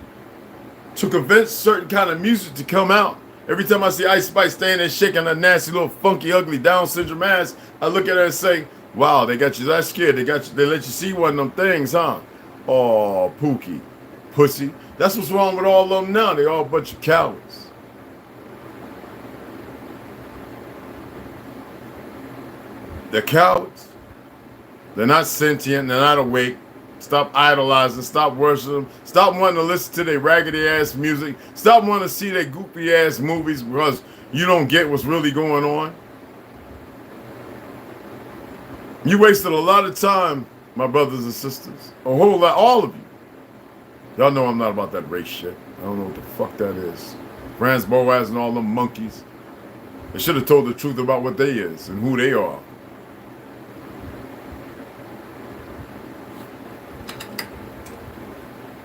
to convince certain kind of music to come out. Every time I see Ice Spice standing there shaking that nasty little funky, ugly Down syndrome ass, I look at her and say, wow, they got you that scared. They let you see one of them things, huh? Oh, Pookie, pussy. That's what's wrong with all of them now. They all a bunch of cowards. They're cowards. They're not sentient. They're not awake. Stop idolizing. Stop worshiping. Stop wanting to listen to their raggedy ass music. Stop wanting to see their goofy ass movies because you don't get what's really going on. You wasted a lot of time, my brothers and sisters. A whole lot, all of you. Y'all know I'm not about that race shit. I don't know what the fuck that is. Franz Boas and all them monkeys. They should have told the truth about what they is and who they are.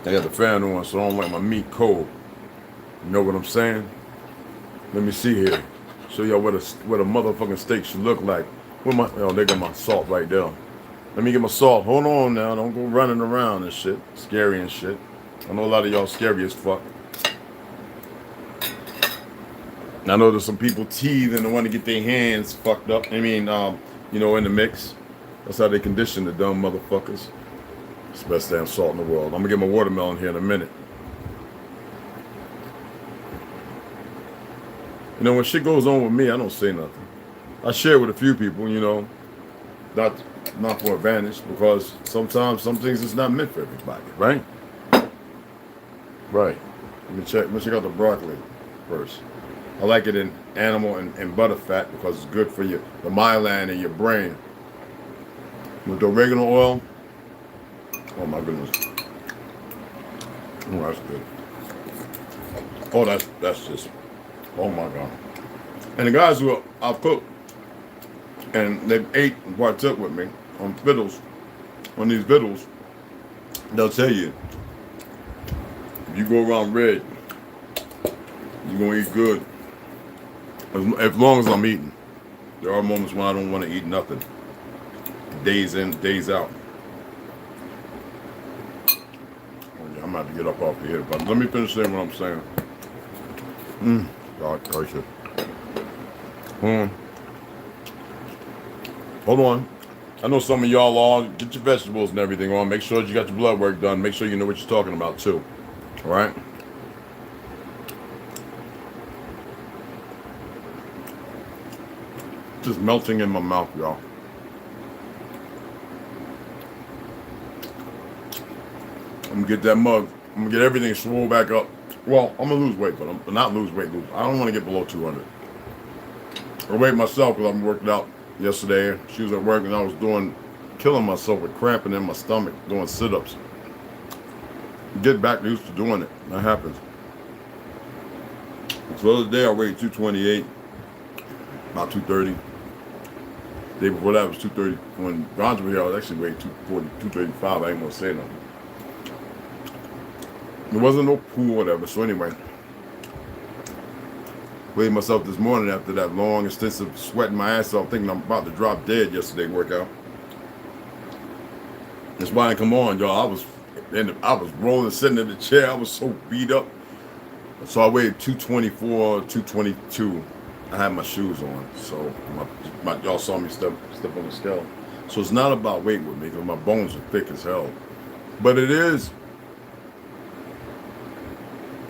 I got the fan on, so I don't like my meat cold. You know what I'm saying? Let me see here. Show y'all what a motherfucking steak should look like. Oh, they got my salt right there. Let me get my salt. Hold on now. Don't go running around and shit. Scary and shit. I know a lot of y'all scary as fuck. I know there's some people teething and want to get their hands fucked up. I mean, you know, in the mix. That's how they condition the dumb motherfuckers. It's the best damn salt in the world. I'm gonna get my watermelon here in a minute. You know, when shit goes on with me, I don't say nothing. I share with a few people, you know, not for advantage, because sometimes some things is not meant for everybody, right? Right. Let me check out the broccoli first. I like it in animal and butter fat because it's good for the myelin in your brain. With the oregano oil, oh my goodness. Oh, that's good. Oh, that's just, oh my God. And the guys who I've cooked, and they've ate and partook with me on these vittles, they'll tell you, if you go around red, you're gonna eat good. As long as I'm eating. There are moments when I don't want to eat nothing. Days in, days out. Oh yeah, I'm about to get up off the here, but let me finish saying what I'm saying. God gracious. Hold on. I know some of y'all all get your vegetables and everything on. Make sure you got your blood work done. Make sure you know what you're talking about too. All right? Just melting in my mouth, y'all. I'm gonna get that mug. I'm gonna get everything swole back up. Well, I'm gonna lose weight, but I'm not lose weight. I don't want to get below 200. I weighed myself because I'm working out yesterday. She was at work and I was killing myself with cramping in my stomach, doing sit-ups. Get back used to doing it. That happens. So the other day I weighed 228, about 230. The day before that was 230. When Ganja was here, I was actually weighed 240, 235. I ain't gonna say nothing. There wasn't no pool or whatever. So anyway, weighed myself this morning after that long, extensive sweating my ass off, thinking I'm about to drop dead yesterday workout. That's why I didn't come on, y'all. I was rolling, sitting in the chair. I was so beat up. So I weighed 224, 222. I had my shoes on, so y'all saw me step on the scale. So it's not about weight with me, because my bones are thick as hell. But it is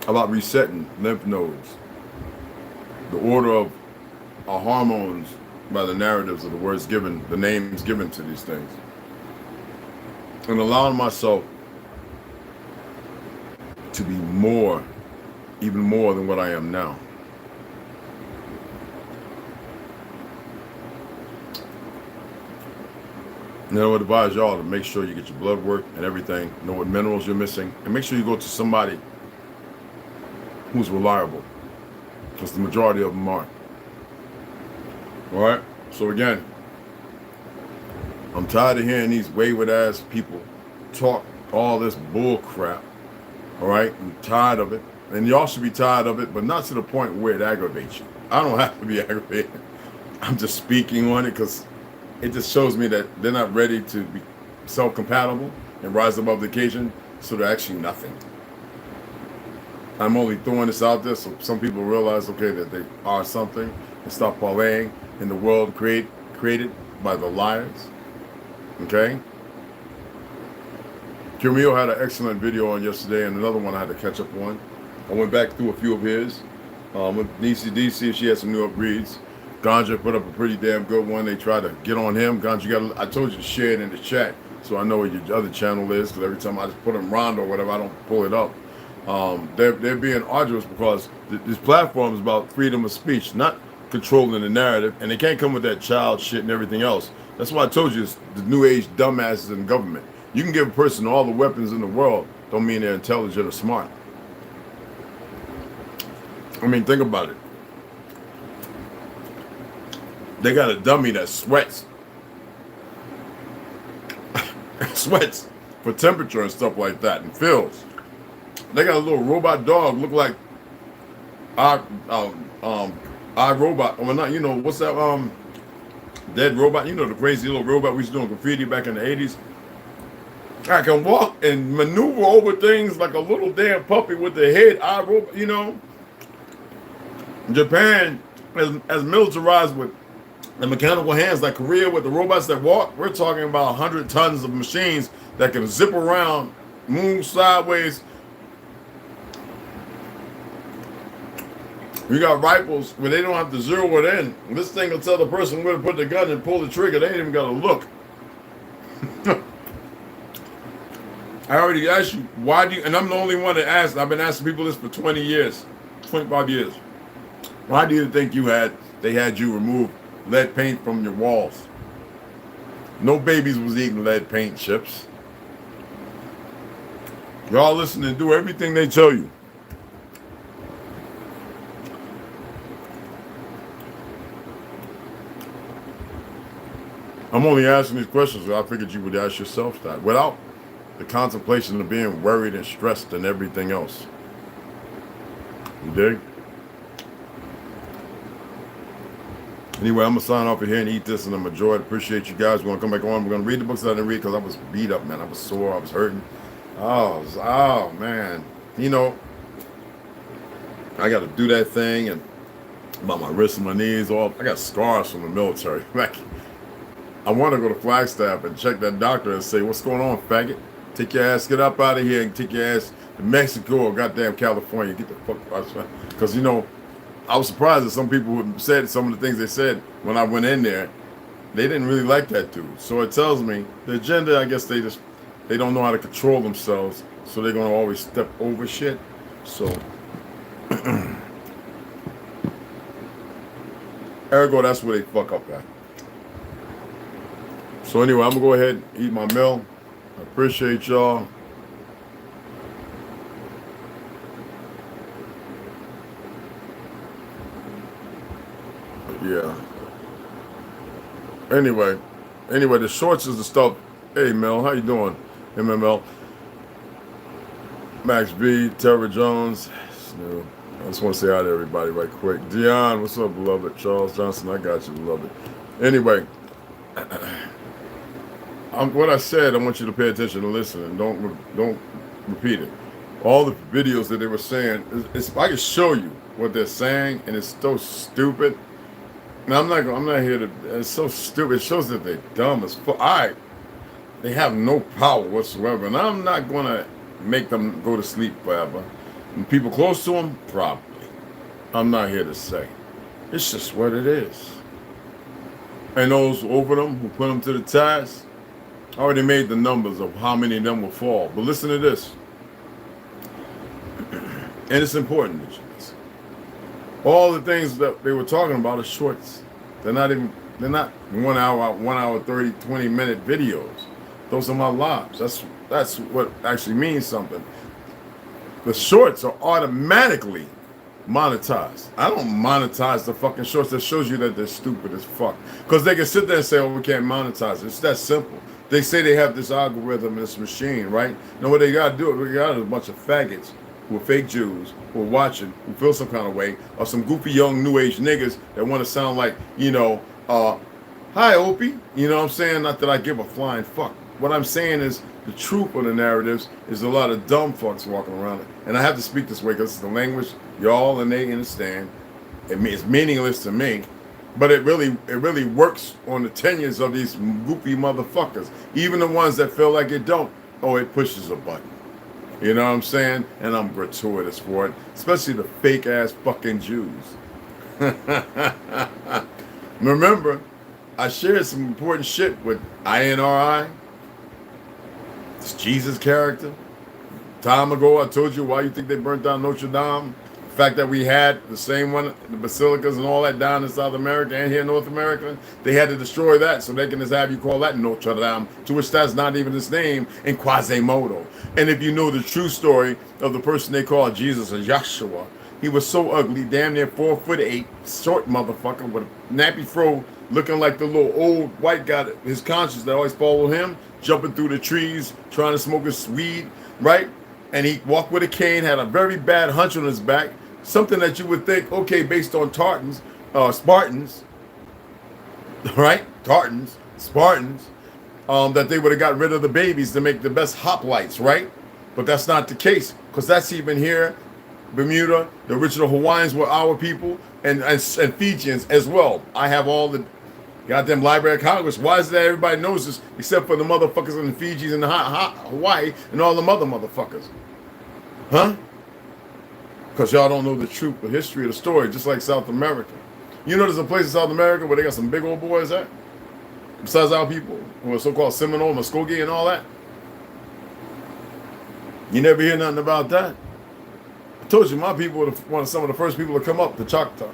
about resetting lymph nodes, the order of our hormones by the narratives of the words given, the names given to these things, and allowing myself to be more, even more than what I am now. And I would advise y'all to make sure you get your blood work and everything, know what minerals you're missing, and make sure you go to somebody who's reliable, because the majority of them aren't. All right? So again, I'm tired of hearing these wayward ass people talk all this bull crap. All right? I'm tired of it. And y'all should be tired of it, but not to the point where it aggravates you. I don't have to be aggravated. I'm just speaking on it because it just shows me that they're not ready to be self-compatible and rise above the occasion, so they're actually nothing. I'm only throwing this out there so some people realize, okay, that they are something and stop parlaying in the world created by the liars. Okay? Camille had an excellent video on yesterday and another one I had to catch up on. I went back through a few of his with DC if she had some new upgrades. Ganja put up a pretty damn good one. They tried to get on him. Ganja, I told you to share it in the chat, so I know what your other channel is, because every time I just put him Rondo or whatever, I don't pull it up. They're being arduous because this platform is about freedom of speech, not controlling the narrative, and they can't come with that child shit and everything else. That's why I told you it's the new age dumbasses in government. You can give a person all the weapons in the world, don't mean they're intelligent or smart. I mean, think about it. They got a dummy that sweats. Sweats for temperature and stuff like that, and feels. They got a little robot dog, look like iRobot. Well, not, you know, what's that dead robot? You know, the crazy little robot we used to do in graffiti back in the 80s. I can walk and maneuver over things like a little damn puppy with the head iRobot, you know. Japan as militarized with the mechanical hands like Korea with the robots that walk. We're talking about 100 tons of machines that can zip around, move sideways. We got rifles where they don't have to zero it in. This thing will tell the person where to put the gun and pull the trigger. They ain't even got to look. I already asked you, why do you, and I'm the only one that asked, I've been asking people this for 20 years, 25 years. Why do you think they had you remove lead paint from your walls? No babies was eating lead paint chips. Y'all listen and do everything they tell you. I'm only asking these questions because I figured you would ask yourself that without the contemplation of being worried and stressed and everything else. You dig? Anyway, I'm going to sign off here and eat this, and I'm enjoying it. Appreciate you guys. We're going to come back on. We're going to read the books that I didn't read because I was beat up, man. I was sore. I was hurting. Oh, man. You know, I got to do that thing, and about my wrists and my knees off. I got scars from the military. Like, I want to go to Flagstaff and check that doctor and say, what's going on, faggot? Take your ass, get up out of here and take your ass to Mexico or goddamn California. Get the fuck out. Because, you know, I was surprised that some people who said some of the things they said when I went in there, they didn't really like that dude. So it tells me the agenda, I guess they don't know how to control themselves. So they're going to always step over shit. So, ergo, that's where they fuck up at. So anyway, I'm going to go ahead and eat my meal. I appreciate y'all. Yeah. Anyway, the shorts is the stuff. Hey, Mel, how you doing? MML. Max B, Terra Jones. Snoop. I just want to say hi to everybody right quick. Dion, what's up, beloved? Charles Johnson, I got you, beloved. Anyway, what I said, I want you to pay attention and listen, and don't repeat it. All the videos that they were saying, I can show you what they're saying, and it's so stupid. Now I'm not here to. It's so stupid. It shows that they're dumb as fuck. They have no power whatsoever, and I'm not gonna make them go to sleep forever. And people close to them, probably. I'm not here to say. It's just what it is. And those over them who put them to the task already made the numbers of how many of them will fall. But listen to this, and it's important that you listen. All the things that they were talking about are shorts. They're not 1 hour, 30, 20 minute videos. Those are my lives. That's what actually means something. The shorts are automatically monetized. I don't monetize the fucking shorts. That shows you that they're stupid as fuck. Because they can sit there and say, oh, we can't monetize it. It's that simple. They say they have this algorithm, this machine, right? Now what they gotta do, we got a bunch of faggots who are fake Jews, who are watching, who feel some kind of way, or some goofy young new age niggas that want to sound like, you know, hi Opie, you know what I'm saying? Not that I give a flying fuck. What I'm saying is the truth of the narratives is a lot of dumb fucks walking around it. And I have to speak this way because it's the language y'all and they understand. It's meaningless to me, but it really works on the tenures of these goofy motherfuckers. Even the ones that feel like it don't. Oh, it pushes a button. You know what I'm saying? And I'm gratuitous for it, especially the fake ass fucking Jews. Remember, I shared some important shit with INRI, this Jesus character. Time ago, I told you why you think they burnt down Notre Dame. The fact that we had the same one, the basilicas and all that down in South America and here in North America, they had to destroy that so they can just have you call that Notre Dame, to which that's not even his name, in Quasimodo. And if you know the true story of the person they call Jesus or Joshua, he was so ugly, damn near 4'8", short motherfucker with a nappy fro, looking like the little old white guy, his conscience that always followed him, jumping through the trees, trying to smoke his weed, right? And he walked with a cane, had a very bad hunch on his back, something that you would think, okay, based on Spartans, right? Spartans, that they would have got rid of the babies to make the best hoplites, right? But that's not the case, because that's even here, Bermuda, the original Hawaiians were our people, and Fijians as well. I have all the goddamn Library of Congress. Why is that everybody knows this, except for the motherfuckers in the Fijis and the Hawaii and all the motherfuckers? Huh? Because y'all don't know the truth, the history of the story, just like South America. You know there's a place in South America where they got some big old boys at? Besides our people, who are so-called Seminole, Muskogee, and all that? You never hear nothing about that. I told you my people were some of the first people to come up to Choctaw,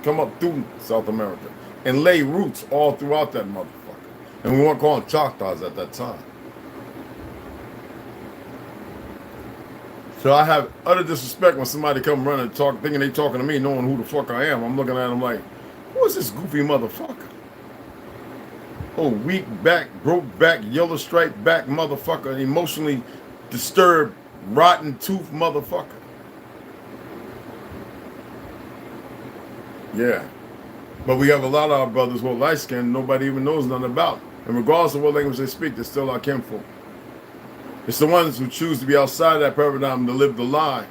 come up through South America, and lay roots all throughout that motherfucker. And we weren't calling Choctaws at that time. So I have utter disrespect when somebody come running and talk, thinking they talking to me, knowing who the fuck I am. I'm looking at them like, who is this goofy motherfucker? Oh, weak back, broke back, yellow striped back motherfucker, emotionally disturbed, rotten tooth motherfucker. Yeah. But we have a lot of our brothers who are light skinned, nobody even knows nothing about. And regardless of what language they speak, they're still our kinfolk. It's the ones who choose to be outside of that paradigm to live the lie.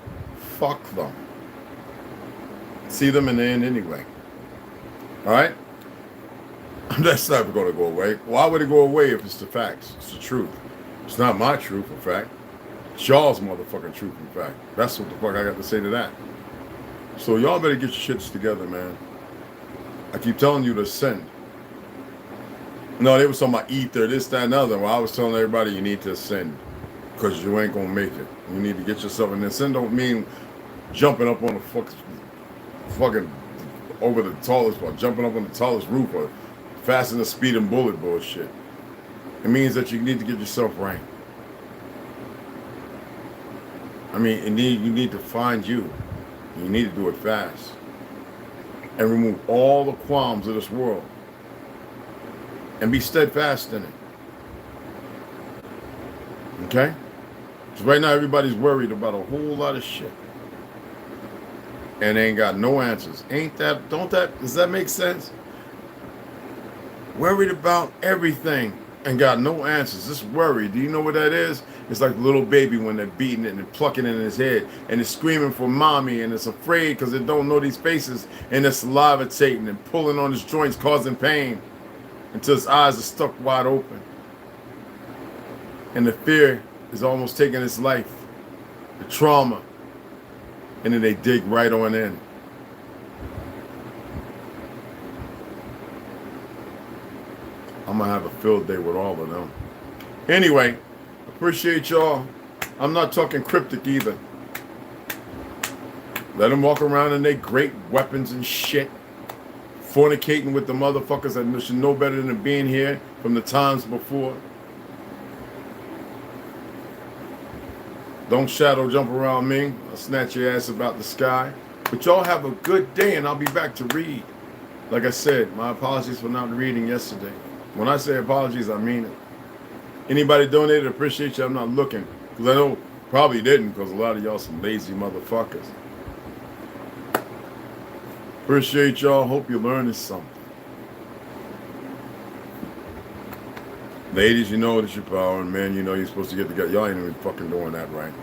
Fuck them. See them in the end anyway. Alright? That's never going to go away. Why would it go away if it's the facts? It's the truth. It's not my truth, in fact. It's y'all's motherfucking truth, in fact. That's what the fuck I got to say to that. So y'all better get your shits together, man. I keep telling you to ascend. No, they was talking about ether, this, that, and other. Well, I was telling everybody you need to ascend. Because you ain't going to make it. You need to get yourself in. Ascend don't mean jumping up on the fucking over the tallest, or jumping up on the tallest roof, or fasten the speeding bullet bullshit. It means that you need to get yourself right. I mean, you need to find you. You need to do it fast. And remove all the qualms of this world. And be steadfast in it. Okay? Because right now everybody's worried about a whole lot of shit. And they ain't got no answers. Does that make sense? Worried about everything and got no answers. This worry, do you know what that is? It's like a little baby when they're beating it and plucking it in his head. And it's screaming for mommy and it's afraid because it don't know these faces. And it's salivating and pulling on its joints, causing pain. Until its eyes are stuck wide open. And the fear is almost taking its life. The trauma. And then they dig right on in. I'm going to have a field day with all of them. Anyway, appreciate y'all. I'm not talking cryptic either. Let them walk around in their great weapons and shit. Fornicating with the motherfuckers that should know better than being here from the times before. Don't shadow jump around me. I'll snatch your ass about the sky. But y'all have a good day and I'll be back to read. Like I said, my apologies for not reading yesterday. When I say apologies, I mean it. Anybody donated, appreciate you. I'm not looking. Because I know probably didn't, because a lot of y'all some lazy motherfuckers. Appreciate y'all. Hope you're learning something. Ladies, you know it's your power. And men, you know you're supposed to get together. Y'all ain't even fucking doing that right.